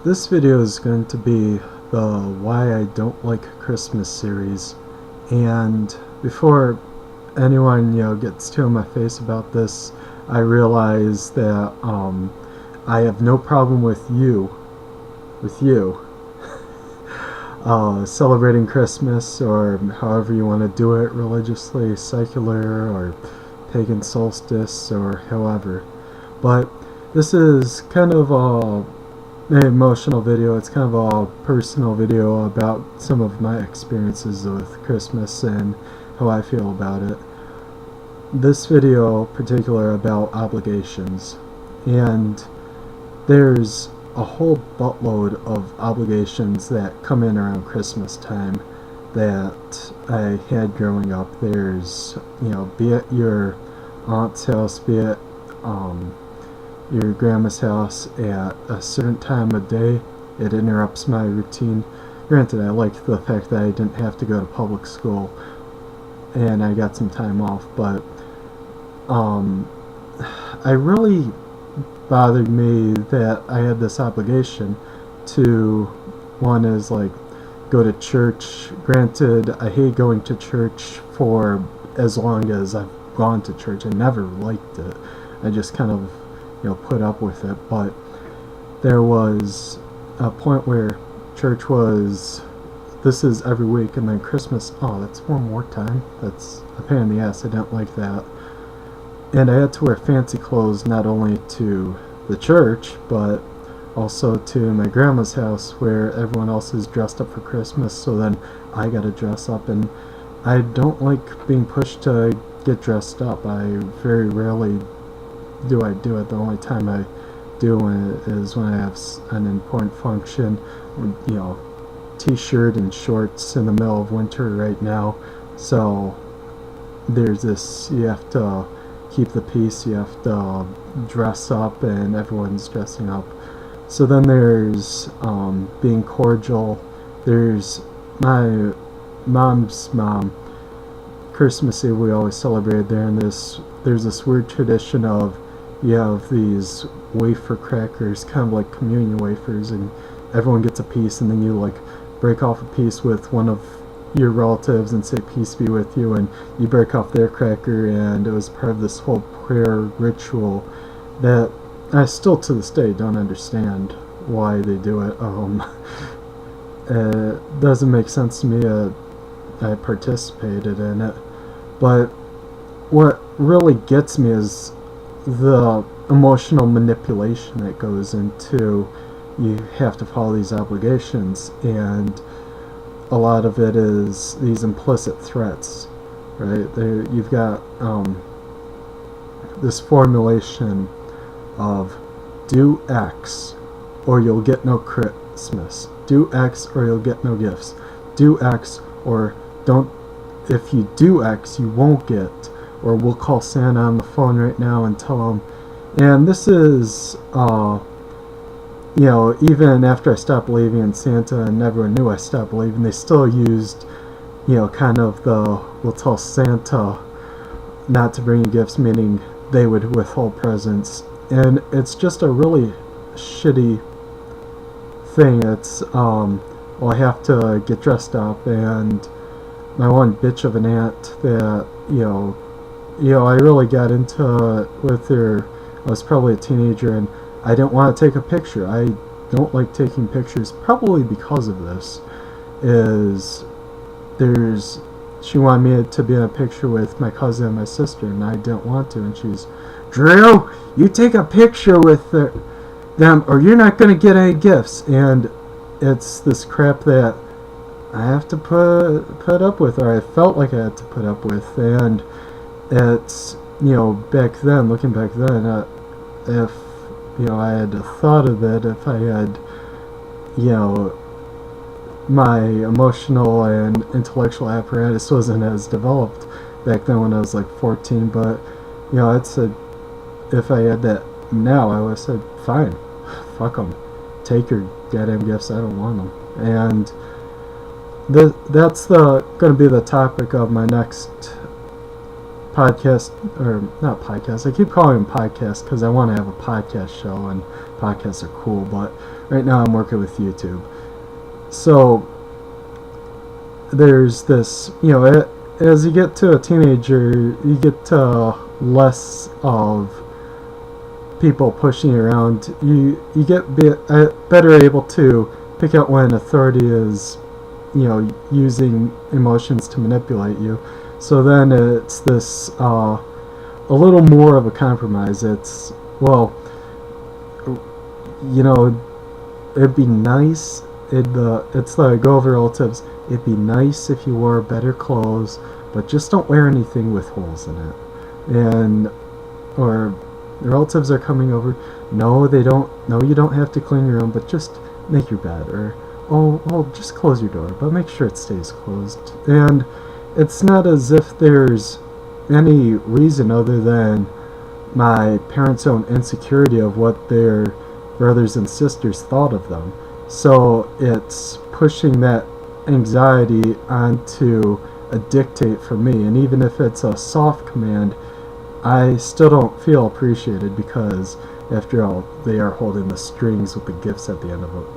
This video is going to be the Why I Don't Like Christmas series, and before anyone gets too in my face about this, I realize that I have no problem with you celebrating Christmas, or however you want to do it, religiously, secular, or pagan solstice, or however. But this is kind of an emotional video. It's kind of a personal video about some of my experiences with Christmas and how I feel about it. This video in particular about obligations, and there's a whole buttload of obligations that come in around Christmas time that I had growing up. There's, be it your aunt's house, be it your grandma's house at a certain time of day. It interrupts my routine. Granted, I like the fact that I didn't have to go to public school and I got some time off, but I really bothered me that I had this obligation to, one is like, go to church. Granted, I hate going to church for as long as I've gone to church. I never liked it. I just kind of put up with it. But there was a point where church was, this is every week, and then Christmas, oh, that's one more time. That's a pain in the ass. I don't like that. And I had to wear fancy clothes not only to the church, but also to my grandma's house where everyone else is dressed up for Christmas, so then I gotta dress up, and I don't like being pushed to get dressed up. I very rarely do I do it. The only time I do is when I have an important function, t-shirt and shorts in the middle of winter right now. So there's this, you have to keep the peace, you have to dress up, and everyone's dressing up. So then there's being cordial. There's my mom's mom. Christmas Eve we always celebrated there, and there's this weird tradition of, you have these wafer crackers, kind of like communion wafers, and everyone gets a piece, and then you like break off a piece with one of your relatives and say peace be with you, and you break off their cracker, and it was part of this whole prayer ritual that I still to this day don't understand why they do it. It doesn't make sense to me. I participated in it, but what really gets me is the emotional manipulation that goes into, you have to follow these obligations, and a lot of it is these implicit threats, right? You've got this formulation of do X or you'll get no Christmas. Do X or you'll get no gifts. Do X or don't, if you do X you won't get, or we'll call Santa on the phone right now and tell him. And this is even after I stopped believing in Santa and everyone knew I stopped believing, they still used, kind of the, we'll tell Santa not to bring you gifts, meaning they would withhold presents. And it's just a really shitty thing. It's, well, I have to get dressed up, and my one bitch of an aunt that, I really got into it with her. I was probably a teenager, and I didn't want to take a picture. I don't like taking pictures, probably because of this. She wanted me to be in a picture with my cousin and my sister, and I didn't want to, and she's, Drew, you take a picture with them or you're not going to get any gifts. And it's this crap that I have to put up with, or I felt like I had to put up with. And it's, back then, looking back then, if I had thought of it, if I had, my emotional and intellectual apparatus wasn't as developed back then when I was like 14, but I'd said, if I had that now, I would have said, fine, fuck them, take your goddamn gifts, I don't want them. And that's going to be the topic of my next podcast, or not podcast, I keep calling them podcasts because I want to have a podcast show, and podcasts are cool, but right now I'm working with YouTube. So there's this, as you get to a teenager, you get to less of people pushing you around. You get better able to pick out when authority is, using emotions to manipulate you. So then it's this a little more of a compromise. It's, well, it'd be nice. It's like go over relatives. It'd be nice if you wore better clothes, but just don't wear anything with holes in it. And or the relatives are coming over. No, they don't. No, you don't have to clean your room, but just make your bed. Or well, just close your door, but make sure it stays closed. And it's not as if there's any reason other than my parents' own insecurity of what their brothers and sisters thought of them. So it's pushing that anxiety onto a dictate for me. And even if it's a soft command, I still don't feel appreciated because, after all, they are holding the strings with the gifts at the end of it.